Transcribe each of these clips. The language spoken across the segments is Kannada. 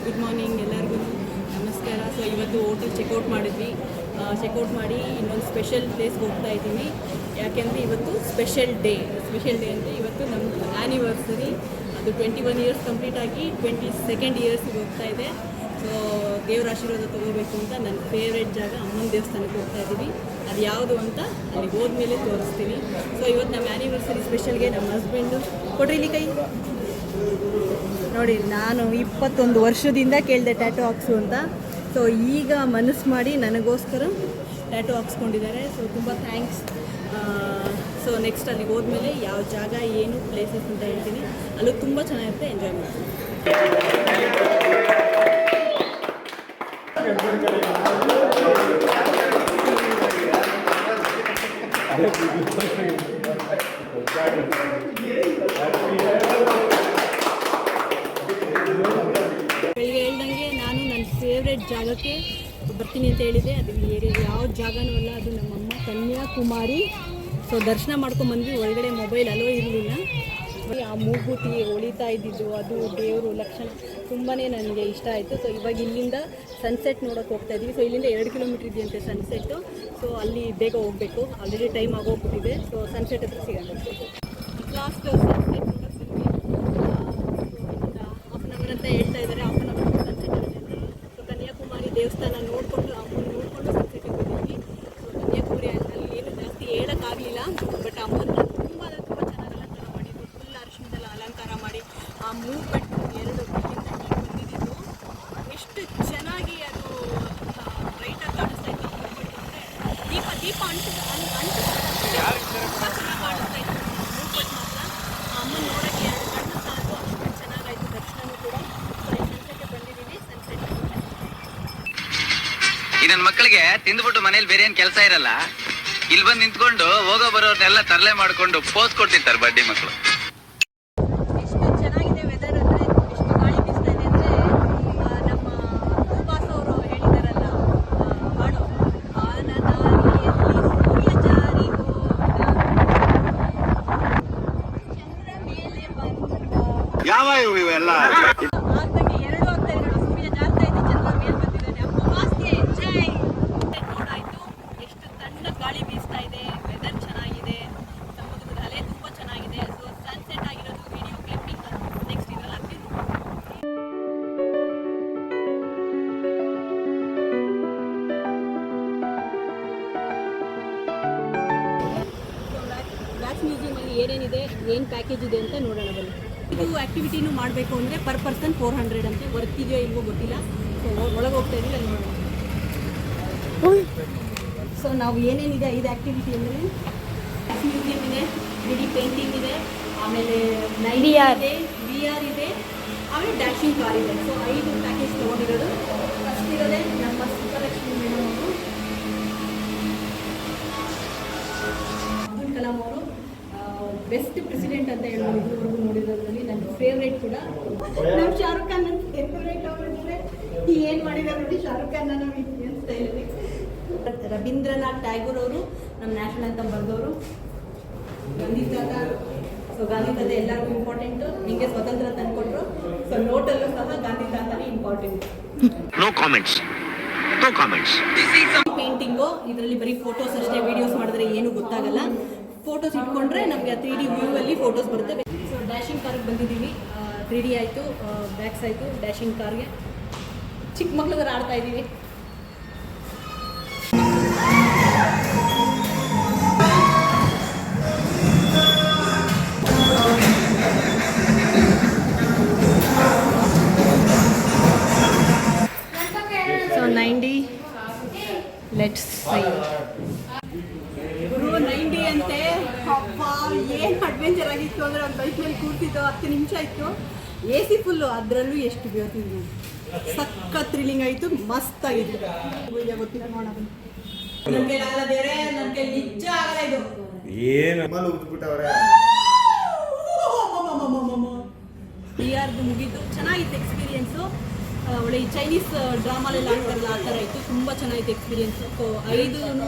ಗುಡ್ ಮಾರ್ನಿಂಗ್ ಎಲ್ಲರಿಗೂ ನಮಸ್ಕಾರ. ಸೊ ಇವತ್ತು ಹೋಟೆಲ್ ಚೆಕ್ಔಟ್ ಮಾಡಿದ್ವಿ. ಚೆಕ್ಔಟ್ ಮಾಡಿ ಇನ್ನೊಂದು ಸ್ಪೆಷಲ್ ಪ್ಲೇಸ್ಗೆ ಹೋಗ್ತಾ ಇದ್ದೀವಿ. ಯಾಕೆಂದರೆ ಇವತ್ತು ಸ್ಪೆಷಲ್ ಡೇ ಅಂದರೆ ಇವತ್ತು ನಮ್ಮ ಆ್ಯನಿವರ್ಸರಿ. ಅದು 21 ಇಯರ್ಸ್ ಕಂಪ್ಲೀಟ್ ಆಗಿ 22nd ಇಯರ್ಸಿಗೆ ಹೋಗ್ತಾ ಇದೆ. ಸೊ ದೇವರ ಆಶೀರ್ವಾದ ತೊಗೋಬೇಕು ಅಂತ ನನ್ನ ಫೇವ್ರೆಟ್ ಜಾಗ ಅಮ್ಮನ ದೇವಸ್ಥಾನಕ್ಕೆ ಹೋಗ್ತಾ ಇದ್ದೀವಿ. ಅದು ಯಾವುದು ಅಂತ ಅಲ್ಲಿ ಹೋದ್ಮೇಲೆ ತೋರಿಸ್ತೀನಿ. ಸೊ ಇವತ್ತು ನಮ್ಮ ಆ್ಯನಿವರ್ಸರಿ ಸ್ಪೆಷಲ್ಗೆ ನಮ್ಮ ಹಸ್ಬೆಂಡು ಕೊಡ್ರಿ ಇಲ್ಲಿ ಕೈ ನೋಡಿ. ನಾನು 21 ವರ್ಷದಿಂದ ಕೇಳಿದೆ ಟ್ಯಾಟೂ ಹಾಕ್ಸು ಅಂತ. ಸೊ ಈಗ ಮನಸ್ಸು ಮಾಡಿ ನನಗೋಸ್ಕರ ಟ್ಯಾಟೂ ಹಾಕ್ಸ್ಕೊಂಡಿದ್ದಾರೆ. ಸೊ ತುಂಬ ಥ್ಯಾಂಕ್ಸ್. ಸೊ ನೆಕ್ಸ್ಟ್ ಅಲ್ಲಿಗೆ ಹೋದ್ಮೇಲೆ ಯಾವ ಜಾಗ ಏನು ಪ್ಲೇಸಸ್ ಅಂತ ಹೇಳ್ತೀನಿ. ಅಲ್ಲೂ ತುಂಬ ಚೆನ್ನಾಗಿರುತ್ತೆ, ಎಂಜಾಯ್ ಮಾಡ್ತೀನಿ. ಬೆಳಿಗ್ಗೆ ಹೇಳ್ದಂಗೆ ನಾನು ನನ್ನ ಫೇವ್ರೆಟ್ ಜಾಗಕ್ಕೆ ಬರ್ತೀನಿ ಅಂತ ಹೇಳಿದೆ. ಅದು ಏರಿಯಾ ಯಾವ ಜಾಗನೂ ಅಲ್ಲ, ಅದು ನಮ್ಮಮ್ಮ ಕನ್ಯಾಕುಮಾರಿ. ಸೊ ದರ್ಶನ ಮಾಡ್ಕೊಂಬಂದ್ವಿ. ಒಳಗಡೆ ಮೊಬೈಲ್ ಅಲೋ ಇರಲಿಲ್ಲ. ಆ ಮೂಗುತಿ ಹೊಳಿತಾ ಇದ್ದಿದ್ದು ಅದು ದೇವರು ಲಕ್ಷಣ ತುಂಬಾ ನನಗೆ ಇಷ್ಟ ಆಯಿತು. ಸೊ ಇವಾಗ ಇಲ್ಲಿಂದ ಸನ್ಸೆಟ್ ನೋಡೋಕೆ ಹೋಗ್ತಾ ಇದ್ದೀವಿ. ಸೊ ಇಲ್ಲಿಂದ 2 ಕಿಲೋಮೀಟ್ರ್ ಇದೆಯಂತೆ ಸನ್ಸೆಟ್ಟು. ಸೊ ಅಲ್ಲಿ ಬೇಗ ಹೋಗಬೇಕು, ಆಲ್ರೆಡಿ ಟೈಮ್ ಆಗೋಗ್ಬಿಟ್ಟಿದೆ. ಸೊ ಸನ್ಸೆಟ್ ಹತ್ರ ಸಿಗೋಣ. ಲಾಸ್ಟ್ ಸನ್ಸೆಟ್ ನೋಡೋಕೆ ಹಾಫ್ ಆನ್ ಅವರ್ ಅಂತ ಹೇಳ್ತಾ ಇದ್ದಾರೆ. ಹಾಫ್ ಆನ್ ಅವರ್ ಸನ್ಸೆಟ್ ಆಗುತ್ತೆ. ಸೊ ಕನ್ಯಾಕುಮಾರಿ ದೇವಸ್ಥಾನ ನೋಡಿಕೊಂಡು ಅಮ್ಮನ ನೋಡಿಕೊಂಡು ಸನ್ಸೆಟ್ಗೆ ಬಂದಿದ್ವಿ. ಸೊ ಕನ್ಯಾಕುಮಾರಿ ಅಲ್ಲಿ ಏನು ಜಾಸ್ತಿ ಹೇಳೋಕ್ಕಾಗಲಿಲ್ಲ, ಬಟ್ ಅಮ್ಮನ ತುಂಬ ಚೆನ್ನಾಗಿ ಅಲಂಕಾರ ಮಾಡಿದ್ದು. ಫುಲ್ ಅರಿಶಿಣದೆಲ್ಲ ಅಲಂಕಾರ ಮಾಡಿ ಆ ಮೂವ್ಮೆಂಟ್ 2 ಬಂದಿದ್ದು ಎಷ್ಟು ಚೆನ್ನಾಗಿ ಅದು ಬ್ರೈಟಾಗಿ ಕಾಣಿಸ್ತಾ ಇತ್ತು. ದೀಪ ಅಂಟು ತುಂಬ ಚೆನ್ನಾಗಿ ಕಾಣಿಸ್ತಾ ಇತ್ತು. ಮೂವ್ಮೆಂಟ್ ಮಾತ್ರ ಅಮ್ಮನ ನೋಡೋಕ್ಕೆ 2 ಕಣ್ಣು ಸಾಕು, ಅಷ್ಟು ಚೆನ್ನಾಗಾಯಿತು. ದರ್ಶನವೂ ಕೂಡ. ಸೊ ಈ ಸನ್ಸೆಟ್ಗೆ ಬಂದಿದ್ದೀವಿ. ಸನ್ಸೆಟ್ ಈ ನನ್ನ ಮಕ್ಕಳಿಗೆ ತಿಂದ್ಬಿಟ್ಟು ಮನೇಲಿ ಬೇರೆ ಏನು ಕೆಲಸ ಇರಲ್ಲ, ಇಲ್ಲಿ ಬಂದು ನಿಂತ್ಕೊಂಡು ಹೋಗೋ ಬರೋರ್ನೆಲ್ಲ ತರಲೆ ಮಾಡಿಕೊಂಡು ಪೋಸ್ ಕೊಡ್ತಿರ್ತಾರೆ ಬಡ್ಡಿ ಮಕ್ಕಳು. ಎಷ್ಟು ಚೆನ್ನಾಗಿದೆ ವೆದರ್ ಅಂದರೆ, ಎಷ್ಟು ಗಾಳಿ ಬೀಸ್ತಾ ಇದೆ ಅಂದರೆ. ನಮ್ಮ ಉಪವಾಸ ಅವರು ಹೇಳಿದಾರಲ್ಲ ಹಾಡು, ಆನದಾರಿಯಲ್ಲಿ ಸೂರ್ಯಚಾರಿ ಚಂದ್ರ ಮೇಲೆ ಬಂದ ಯಾವ ಇವೆಲ್ಲ ಆತಗೆ 2 ಆಗ್ತಾ ಇದೆ ನೋಡಿ. ಸೂರ್ಯ ಜಾರ್ತಾ ಇದೆ, ಚಂದ್ರ ಮೇಲೆ ಬಂದಿದ್ದಾನೆ. ಅಮಾವಾಸ್ಯೆ ಜೈ. ನೋಡಾಯ್ತು ಎಷ್ಟು ತಣ್ಣ ಗಾಳಿ ಬೀಸ್ತಾ ಇದೆ. ವೆದರ್ ಚೆನ್ನಾಗಿದೆ, ಸಮುದ್ರದ ಅಲೆ ತುಂಬ ಚೆನ್ನಾಗಿದೆ. ಸೊ ಸನ್ಸೆಟ್ ಆಗಿರೋದು ವಿಡಿಯೋ ಕ್ಲಿಪ್ಪಿಂಗ್ ನೆಕ್ಸ್ಟ್ ಇದರಲ್ಲಿ ಹಾಕ್ತೀನಿ. ವ್ಯಾಕ್ಸ್ ಮ್ಯೂಸಿಯಮಲ್ಲಿ ಏನೇನಿದೆ, ಏನು ಪ್ಯಾಕೇಜ್ ಇದೆ ಅಂತ ನೋಡೋಣ ಬನ್ನಿ. ಇದು ಆ್ಯಕ್ಟಿವಿಟಿನೂ ಮಾಡಬೇಕು ಅಂದರೆ ಪರ್ ಪರ್ಸನ್ 400 ಅಂತೆ. ವರ್ತ್ ಇದೆಯೋ ಇಲ್ವೋ ಗೊತ್ತಿಲ್ಲ. ಸೊ ಒಳಗೆ ಹೋಗ್ತಾ ಇದ್ದೀವಿ, ಅಲ್ಲಿ ನೋಡೋಣ. ಸೊ ನಾವು ಏನೇನಿದೆ 5 ಆ್ಯಕ್ಟಿವಿಟಿ ಅಂದರೆ ವ್ಯಾಕ್ಸ್ ಮ್ಯೂಸಿಯಮ್ ಇದೆ, 3D ಪೇಂಟಿಂಗ್ ಇದೆ, ಆಮೇಲೆ VR ಇದೆ, ಆಮೇಲೆ ಡ್ಯಾಶಿಂಗ್ ಕಾರ್ ಇದೆ. ಸೊ 5 ಪ್ಯಾಕೇಜ್ ತೊಗೊಂಡಿರೋದು. ಫಸ್ಟ್ ಇರೋದೇ ನಮ್ಮ ಸುಬ್ಬಲಕ್ಷ್ಮಿ ಮೇಡಮ್ ಅವರು, ಅಬ್ದುಲ್ ಕಲಾಂ ಅವರು ಬೆಸ್ಟ್ ಪ್ರೆಸಿಡೆಂಟ್ ಅಂತ ಹೇಳೋದು ಇದುವರೆಗೂ ನೋಡಿರೋದ್ರಲ್ಲಿ ನನ್ನ ಫೇವ್ರೇಟ್ ಕೂಡ. ನಮ್ಮ ಶಾರುಖ್ ಖಾನ್ ನನ್ನ ಫೇವ್ರೇಟ್ ಅವರಿದ್ದಾರೆ. ಏನು ಮಾಡಿದ್ದಾರೆ ನೋಡಿ ಶಾರುಖ್ ಖಾನ್ ನಮ್ಮ ಇಂಡಿಯನ್ ಸ್ಟೈಲಲ್ಲಿ. ರವೀಂದ್ರನಾಥ್ ಟ್ಯಾಗೂರ್ ಅವರು ನಮ್ಮ ನ್ಯಾಷನಲ್ ಅಂತ ಬರೆದವರು. ಗಾಂಧಿ ತಾತ. ಸೊ ಗಾಂಧಿ ತಾತ ಎಲ್ಲರಿಗೂ ಇಂಪಾರ್ಟೆಂಟು. ಹಿಂಗೆ ಸ್ವತಂತ್ರ ತಂದುಕೊಟ್ರು. ಸೊ ನೋಟಲ್ಲೂ ಸಹ ಗಾಂಧಿ ತಾತನೇ ಇಂಪಾರ್ಟೆಂಟ್. No comments. ಪೇಂಟಿಂಗು ಇದರಲ್ಲಿ ಬರೀ ಫೋಟೋಸ್ ಅಷ್ಟೇ. ವೀಡಿಯೋಸ್ ಮಾಡಿದ್ರೆ ಏನು ಗೊತ್ತಾಗಲ್ಲ. ಫೋಟೋಸ್ ಇಟ್ಕೊಂಡ್ರೆ ನಮಗೆ 3D ವ್ಯೂವಲ್ಲಿ ಫೋಟೋಸ್ ಬರುತ್ತೆ. ಸೊ ಡ್ಯಾಶಿಂಗ್ ಕಾರ್ಗೆ ಬಂದಿದ್ದೀವಿ. 3D ಆಯಿತು, ಬ್ಯಾಕ್ಸ್ ಆಯಿತು. ಡ್ಯಾಶಿಂಗ್ ಕಾರ್ಗೆ ಚಿಕ್ಕ ಮಕ್ಳಿಗೆ ಆಡ್ತಾ ಇದ್ದೀವಿ. ಸೊ 90 ಲೆಟ್ಸ್ ಸೈ ಗುರು 90 ಅಂತೆ. ಅಪ್ಪ ಏನು ಅಡ್ವೆಂಚರ್ ಆಗಿತ್ತು ಅಂದರೆ ಒಂದು ಬೈಕ್ ಮೇಲೆ ಕೂರ್ತಿದ್ದು 10 ನಿಮಿಷ ಇತ್ತು. AC ಫುಲ್ಲು, ಅದರಲ್ಲೂ ಎಷ್ಟು ಬೇರ್ತಿದ್ವಿ. ಸಖತ್ ಥ್ರಿಲ್ಲಿಂಗ್ ಆಯಿತು, ಮಸ್ತ್ ಆಗಿತ್ತು. ಗೊತ್ತಿಲ್ಲ ನೋಡೋಣ. ನನಗೆ ಆಗಲ್ಲ ಬೇರೆ, ನನಗೆ ನಿಜ ಆಗಲ್ಲ ಇದು. ಏನು ಉದ್ಬಿಟ್ಟವ್ರೆ. VR ಮುಗಿದ್ದು ಚೆನ್ನಾಗಿತ್ತು ಎಕ್ಸ್ಪೀರಿಯೆನ್ಸು. ಒಳ್ಳೆ ಈ ಚೈನೀಸ್ ಡ್ರಾಮಾಲೆಲ್ಲ ಆಗ್ತಾರಲ್ಲ ಆ ಥರ ಇತ್ತು. ತುಂಬ ಚೆನ್ನಾಗಿತ್ತು ಎಕ್ಸ್ಪೀರಿಯೆನ್ಸು. ಸೊ 5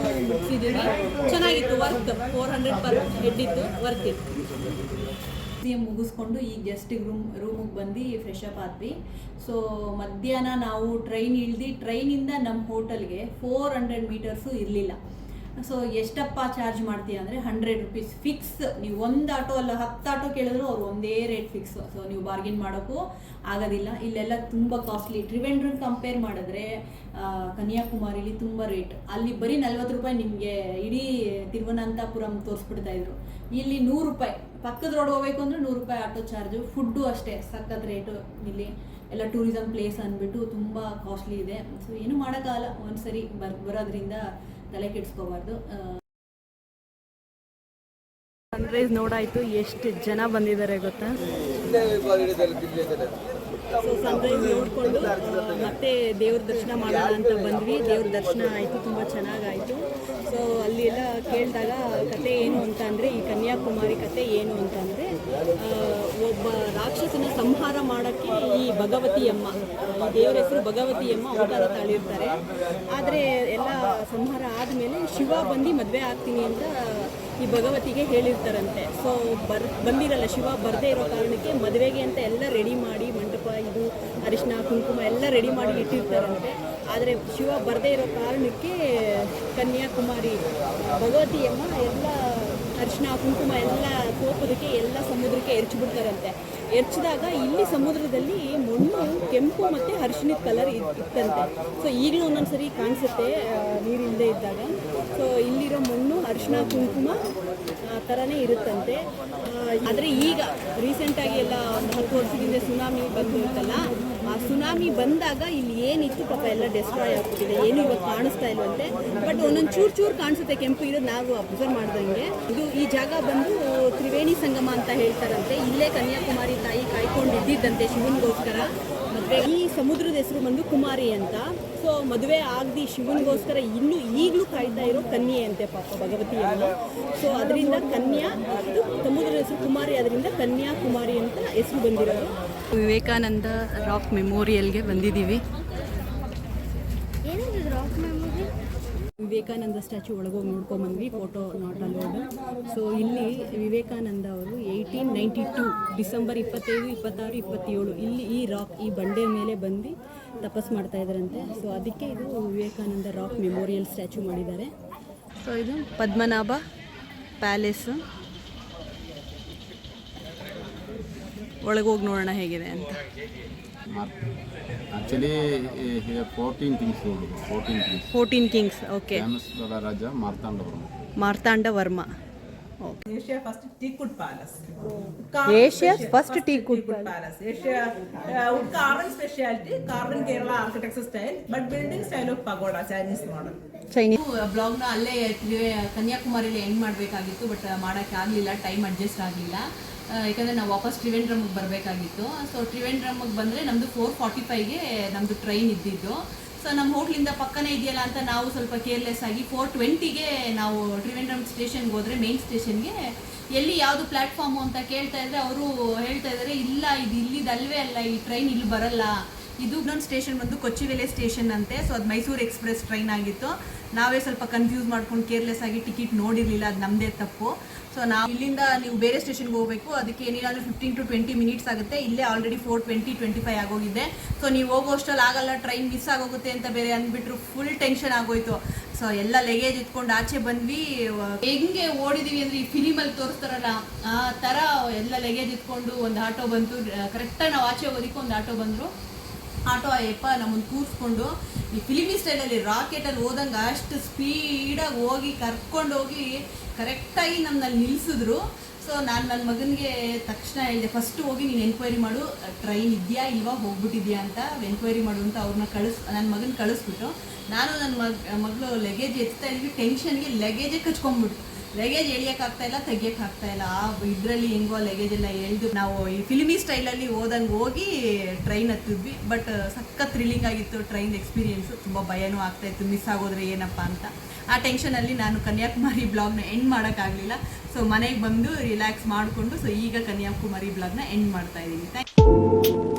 ಮುಗಿಸಿದ್ದೀವಿ. ಚೆನ್ನಾಗಿತ್ತು. ವರ್ತ್ 400 ಪರ್ ಹೆಡ್ ಇತ್ತು. ವರ್ತ್ ಇತ್ತು. ಮುಗಿಸ್ಕೊಂಡು ಈಗ ಜಸ್ಟ್ ರೂಮಿಗೆ ಬಂದು ಫ್ರೆಶ್ ಅಪ್ ಆದ್ವಿ. ಸೊ ಮಧ್ಯಾಹ್ನ ನಾವು ಟ್ರೈನ್ ಇಳ್ದು ಟ್ರೈನಿಂದ ನಮ್ಮ ಹೋಟೆಲ್ಗೆ 400 ಮೀಟರ್ಸು ಇರಲಿಲ್ಲ. ಸೊ ಎಷ್ಟಪ್ಪ ಚಾರ್ಜ್ ಮಾಡ್ತೀಯ ಅಂದರೆ 100 ರೂಪೀಸ್ ಫಿಕ್ಸ್. ನೀವು ಒಂದು ಆಟೋ ಅಲ್ಲ 10 ಆಟೋ ಕೇಳಿದ್ರು ಅವ್ರು ಒಂದೇ ರೇಟ್ ಫಿಕ್ಸ್. ಸೊ ನೀವು ಬಾರ್ಗಿನ್ ಮಾಡೋಕ್ಕೂ ಆಗೋದಿಲ್ಲ. ಇಲ್ಲೆಲ್ಲ ತುಂಬ ಕಾಸ್ಟ್ಲಿ. ಟ್ರಿವೆಂಡ್ರಮ್ ಕಂಪೇರ್ ಮಾಡಿದ್ರೆ ಕನ್ಯಾಕುಮಾರಿಲಿ ತುಂಬ ರೇಟ್. ಅಲ್ಲಿ ಬರೀ 40 ರೂಪಾಯಿ ನಿಮಗೆ ಇಡೀ ತಿರುವನಂತಪುರಂ ತೋರಿಸ್ಬಿಡ್ತಾ ಇದ್ರು. ಇಲ್ಲಿ 100 ರೂಪಾಯಿ. ಪಕ್ಕದ ರೋಡ್ ಹೋಗ್ಬೇಕು ಅಂದರೆ 100 ರೂಪಾಯಿ ಆಟೋ ಚಾರ್ಜು. ಫುಡ್ಡು ಅಷ್ಟೇ ಸಖತ್ ರೇಟು. ಇಲ್ಲಿ ಎಲ್ಲ ಟೂರಿಸಮ್ ಪ್ಲೇಸ್ ಅಂದ್ಬಿಟ್ಟು ತುಂಬ ಕಾಸ್ಟ್ಲಿ ಇದೆ. ಸೊ ಏನು ಮಾಡೋಕ್ಕಾಗಲ್ಲ, ಒಂದ್ಸರಿ ಬರೋದ್ರಿಂದ ತಲೆ ಕೆಡಿಸ್ಕೋಬಾರ್ದು. ಸನ್ರೈಸ್ ನೋಡಾಯ್ತು. ಎಷ್ಟು ಜನ ಬಂದಿದ್ದಾರೆ ಗೊತ್ತಾ? ಸೊ ಸನ್ರೈಸ್ ನೋಡಿಕೊಂಡು ಮತ್ತೆ ದೇವ್ರ ದರ್ಶನ ಮಾಡೋಣ ಅಂತ ಬಂದ್ವಿ. ದೇವ್ರ ದರ್ಶನ ಆಯಿತು, ತುಂಬ ಚೆನ್ನಾಗಾಯಿತು. ಸೊ ಅಲ್ಲಿ ಎಲ್ಲ ಕೇಳಿದಾಗ ಕತೆ ಏನು ಅಂತ ಅಂದರೆ, ಈ ಕನ್ಯಾಕುಮಾರಿ ಕತೆ ಏನು ಅಂತ ಅಂದರೆ, ಒಬ್ಬ ರಾಕ್ಷಸನ ಸಂಹಾರ ಮಾಡೋಕ್ಕೆ ಈ ಭಗವತಿ ಅಮ್ಮ, ಈ ದೇವರ ಹೆಸರು ಭಗವತಿ ಅಮ್ಮ, ಅವತಾರ ತಾಳಿರ್ತಾರೆ. ಆದರೆ ಎಲ್ಲ ಸಂಹಾರ ಆದಮೇಲೆ ಶಿವ ಬಂದು ಮದುವೆ ಆಗ್ತೀನಿ ಅಂತ ಈ ಭಗವತಿಗೆ ಹೇಳಿರ್ತಾರಂತೆ. ಸೊ ಬಂದಿರಲ್ಲ ಶಿವ, ಬರದೇ ಇರೋ ಕಾರಣಕ್ಕೆ ಮದುವೆಗೆ ಅಂತ ಎಲ್ಲ ರೆಡಿ ಮಾಡಿ, ಮಂಟಪ ಇದು ಅರಿಶಿನ ಕುಂಕುಮ ಎಲ್ಲ ರೆಡಿ ಮಾಡಿ ಇಟ್ಟಿರ್ತಾರಂತೆ. ಆದರೆ ಶಿವ ಬರದೇ ಇರೋ ಕಾರಣಕ್ಕೆ ಕನ್ಯಾಕುಮಾರಿ ಭಗವತಿಯಮ್ಮ ಎಲ್ಲ ಅರಿಶಿನ ಕುಂಕುಮ ಎಲ್ಲ ಕೋಪದಕ್ಕೆ ಎಲ್ಲ ಸಮುದ್ರಕ್ಕೆ ಎರಚಿಬಿಡ್ತಾರಂತೆ. ಎರಚಿದಾಗ ಇಲ್ಲಿ ಸಮುದ್ರದಲ್ಲಿ ಮಣ್ಣು ಕೆಂಪು ಮತ್ತು ಅರಿಶಿನದ ಕಲರ್ ಇತ್ತಂತೆ. ಸೊ ಈಗಲೂ ಒಂದೊಂದು ಸರಿ ಕಾಣಿಸುತ್ತೆ ನೀರಿಲ್ಲದೆ ಇದ್ದಾಗ. ಸೊ ಇಲ್ಲಿರೋ ಮಣ್ಣು ಅರಿಶಿನ ಕುಂಕುಮ ಥರನೇ ಇರುತ್ತಂತೆ. ಆದರೆ ಈಗ ರೀಸೆಂಟಾಗಿ ಎಲ್ಲ ಒಂದು 10 ವರ್ಷದಿಂದ ಸುನಾಮಿ ಬಂದಿರುತ್ತಲ್ಲ, ಆ ಸುನಾಮಿ ಬಂದಾಗ ಇಲ್ಲಿ ಏನಿತ್ತು ಪಾಪ ಎಲ್ಲ ಡೆಸ್ಟ್ರಾಯ್ ಆಗ್ಬಿಟ್ಟಿದೆ. ಏನು ಇವಾಗ ಕಾಣಿಸ್ತಾ ಇಲ್ವಂತೆ. ಬಟ್ ಒಂದೊಂದು ಚೂರು ಕಾಣಿಸುತ್ತೆ ಕೆಂಪು ಇರೋದು, ನಾವು ಅಬ್ಸರ್ವ್ ಮಾಡ್ದಂಗೆ. ಇದು ಈ ಜಾಗ ಬಂದು ತ್ರಿವೇಣಿ ಸಂಗಮ ಅಂತ ಹೇಳ್ತಾರಂತೆ. ಇಲ್ಲೇ ಕನ್ಯಾಕುಮಾರಿ ತಾಯಿ ಕಾಯ್ಕೊಂಡು ಇದ್ದಿದ್ದಂತೆ ಶಿವನಿಗೋಸ್ಕರ ಮದುವೆ. ಈ ಸಮುದ್ರದ ಹೆಸರು ಬಂದು ಕುಮಾರಿ ಅಂತ. ಸೊ ಮದುವೆ ಆಗದಿ ಶಿವನಿಗೋಸ್ಕರ ಈಗಲೂ ಕಾಯ್ತಾ ಇರೋ ಕನ್ಯೆ ಅಂತೆ ಪಾಪ ಭಗವತಿಯಮ್ಮ. ಸೊ ಅದರಿಂದ ಕನ್ಯಾ, ಇದು ಸಮುದ್ರದ ಹೆಸರು ಕುಮಾರಿ, ಅದರಿಂದ ಕನ್ಯಾಕುಮಾರಿ ಅಂತ ಹೆಸರು ಬಂದಿರೋದು. ವಿವೇಕಾನಂದ ರಾಕ್ ಮೆಮೋರಿಯಲ್ಗೆ ಬಂದಿದ್ದೀವಿ. ವಿವೇಕಾನಂದ ಸ್ಟ್ಯಾಚು ಒಳಗೋಗಿ ನೋಡ್ಕೊಂಬಂದ್ವಿ. Photo not allowed. ಸೊ ಇಲ್ಲಿ ವಿವೇಕಾನಂದ ಅವರು 1892 ಡಿಸೆಂಬರ್ 25, 26, 27 ಇಲ್ಲಿ ಈ ರಾಕ್, ಈ ಬಂಡೆ ಮೇಲೆ ಬಂದು ತಪಸ್ ಮಾಡ್ತಾ ಇದ್ದಾರಂತೆ. ಸೊ ಅದಕ್ಕೆ ಇದು ವಿವೇಕಾನಂದ ರಾಕ್ ಮೆಮೋರಿಯಲ್ ಸ್ಟ್ಯಾಚು ಮಾಡಿದ್ದಾರೆ. ಸೊ ಇದು ಪದ್ಮನಾಭ ಪ್ಯಾಲೇಸು. ಒಳಗೋಗಿ ನೋಡೋಣ ಹೇಗಿದೆ ಅಂತ. Actually, here 14 kings ruled. 14 kings. Okay. Famous Raja Martanda Varma. Okay. Asia's first teakwood palace. Asia's first teakwood palace. Asia wood carving specialty, carving Kerala architecture style, but building style of pagoda, Chinese model. ಬ್ಲಾಗ್ನ ಅಲ್ಲೇ ಕನ್ಯಾಕುಮಾರಿಲಿ ಎಂಡ್ ಮಾಡಬೇಕಾಗಿತ್ತು, ಬಟ್ ಮಾಡೋಕ್ಕಾಗಲಿಲ್ಲ, ಟೈಮ್ ಅಡ್ಜಸ್ಟ್ ಆಗಲಿಲ್ಲ. ಯಾಕಂದರೆ ನಾವು ವಾಪಸ್ ಟ್ರಿವೆಂಡ್ರಮ್ಗೆ ಬರಬೇಕಾಗಿತ್ತು. ಸೊ ಟ್ರಿವೆಂಡ್ರಮ್ಗೆ ಬಂದರೆ ನಮ್ಮದು 4:45ಗೆ ನಮ್ಮದು ಟ್ರೈನ್ ಇದ್ದಿದ್ದು. ಸೊ ನಮ್ಮ ಹೋಟ್ಲಿಂದ ಪಕ್ಕನೇ ಇದೆಯಲ್ಲ ಅಂತ ನಾವು ಸ್ವಲ್ಪ ಕೇರ್ಲೆಸ್ ಆಗಿ 4:20ಗೆ ನಾವು ಟ್ರಿವೆಂಡ್ರಮ್ ಸ್ಟೇಷನ್ಗೆ ಹೋದರೆ, ಮೇನ್ ಸ್ಟೇಷನ್ಗೆ, ಎಲ್ಲಿ ಯಾವುದು ಪ್ಲ್ಯಾಟ್ಫಾರ್ಮು ಅಂತ ಕೇಳ್ತಾ ಇದ್ದರೆ ಅವರು ಹೇಳ್ತಾ ಇದ್ದಾರೆ, ಇಲ್ಲ ಇದು ಇಲ್ಲಿದಲ್ವೇ ಅಲ್ಲ, ಈ ಟ್ರೈನ್ ಇಲ್ಲಿ ಬರಲ್ಲ, ಇದು ಇನ್ನೊಂದು ಸ್ಟೇಷನ್ ಬಂದು ಕೊಚ್ಚಿವೆಲೆ ಸ್ಟೇಷನ್ ಅಂತೆ. ಸೊ ಅದು ಮೈಸೂರು ಎಕ್ಸ್ಪ್ರೆಸ್ ಟ್ರೈನ್ ಆಗಿತ್ತು. ನಾವೇ ಸ್ವಲ್ಪ ಕನ್ಫ್ಯೂಸ್ ಮಾಡ್ಕೊಂಡು ಕೇರ್ಲೆಸ್ ಆಗಿ ಟಿಕೆಟ್ ನೋಡಿರಲಿಲ್ಲ, ಅದು ನಮ್ಮದೇ ತಪ್ಪು. ಸೊ ನಾವು ಇಲ್ಲಿಂದ ನೀವು ಬೇರೆ ಸ್ಟೇಷನ್ಗೆ ಹೋಗಬೇಕು, ಅದಕ್ಕೆ ಏನಿಲ್ಲ 15 to 20 ಮಿನಿಟ್ಸ್ ಆಗುತ್ತೆ. ಇಲ್ಲೇ ಆಲ್ರೆಡಿ 4:20, 25 ಆಗೋಗಿದೆ. ಸೊ ನೀವು ಹೋಗೋಷ್ಟಲ್ಲಿ ಆಗಲ್ಲ, ಟ್ರೈನ್ ಮಿಸ್ ಆಗೋಗುತ್ತೆ ಅಂತ ಬೇರೆ ಅಂದ್ಬಿಟ್ರು. ಫುಲ್ ಟೆನ್ಷನ್ ಆಗೋಯ್ತು. ಸೊ ಎಲ್ಲ ಲಗೇಜ್ ಇಟ್ಕೊಂಡು ಆಚೆ ಬಂದ್ವಿ. ಹೆಂಗೆ ಓಡಿದೀವಿ ಅಂದರೆ ಈ ಫಿಲಿಮಲ್ಲಿ ತೋರಿಸ್ತಾರಲ್ಲ ಆ ಥರ ಎಲ್ಲ ಲಗೇಜ್ ಇಟ್ಕೊಂಡು ಒಂದು ಆಟೋ ಬಂತು. ಕರೆಕ್ಟಾಗಿ ನಾವು ಆಚೆ ಹೋಗೋದಕ್ಕೆ ಒಂದು ಆಟೋ ಬಂದರು. ಆಟೋ ಅಯ್ಯಪ್ಪ ನಮ್ಮನ್ನು ಕೂರಿಸ್ಕೊಂಡು ಈ ಫಿಲಿಮಿ ಸ್ಟೈಲಲ್ಲಿ ರಾಕೆಟಲ್ಲಿ ಹೋದಂಗೆ ಅಷ್ಟು ಸ್ಪೀಡಾಗಿ ಹೋಗಿ ಕರ್ಕೊಂಡೋಗಿ ಕರೆಕ್ಟಾಗಿ ನಮ್ಮಲ್ಲಿ ನಿಲ್ಲಿಸಿದ್ರು. ಸೊ ನಾನು ನನ್ನ ಮಗನಿಗೆ ತಕ್ಷಣ ಹೇಳಿದೆ, ಫಸ್ಟು ಹೋಗಿ ನೀನು ಎನ್ಕ್ವೈರಿ ಮಾಡು, ಟ್ರೈನ್ ಇದೆಯಾ ಇಲ್ವಾ, ಹೋಗ್ಬಿಟ್ಟಿದ್ಯಾ ಅಂತ ಎನ್ಕ್ವೈರಿ ಮಾಡು ಅಂತ ಅವ್ರನ್ನ ನನ್ನ ಮಗನ ಕಳಿಸ್ಬಿಟ್ಟು, ನಾನು ನನ್ನ ಮಗಳು ಲಗೇಜ್ ಎತ್ತಾ ಇದ್ವಿ. ಟೆನ್ಷನ್ಗೆ ಲಗೇಜೇ ಕಚ್ಕೊಂಡ್ಬಿಟ್ಟು, ಲಗೇಜ್ ಎಳಿಯೋಕ್ಕಾಗ್ತಾಯಿಲ್ಲ, ತೆಗಿಯೋಕ್ಕಾಗ್ತಾಯಿಲ್ಲ. ಇದರಲ್ಲಿ ಹೆಂಗೋ ಲಗೇಜ್ ಎಲ್ಲ ಎಳೆದು ನಾವು ಈ ಫಿಲ್ಮಿ ಸ್ಟೈಲಲ್ಲಿ ಹೋದಂಗೆ ಹೋಗಿ ಟ್ರೈನ್ ಹತ್ತಿದ್ವಿ. ಬಟ್ ಸಖತ್ ಥ್ರಿಲ್ಲಿಂಗ್ ಆಗಿತ್ತು ಟ್ರೈನ್ ಎಕ್ಸ್ಪೀರಿಯೆನ್ಸು. ತುಂಬ ಭಯನೂ ಆಗ್ತಾಯಿತ್ತು, ಮಿಸ್ ಆಗೋದ್ರೆ ಏನಪ್ಪ ಅಂತ. ಆ ಟೆನ್ಷನಲ್ಲಿ ನಾನು ಕನ್ಯಾಕುಮಾರಿ ಬ್ಲಾಗ್ನ ಎಂಡ್ ಮಾಡೋಕ್ಕಾಗಲಿಲ್ಲ. ಸೊ ಮನೆಗೆ ಬಂದು ರಿಲ್ಯಾಕ್ಸ್ ಮಾಡಿಕೊಂಡು, ಸೊ ಈಗ ಕನ್ಯಾಕುಮಾರಿ ಬ್ಲಾಗ್ನ ಎಂಡ್ ಮಾಡ್ತಾಯಿದ್ದೀನಿ. Thank you.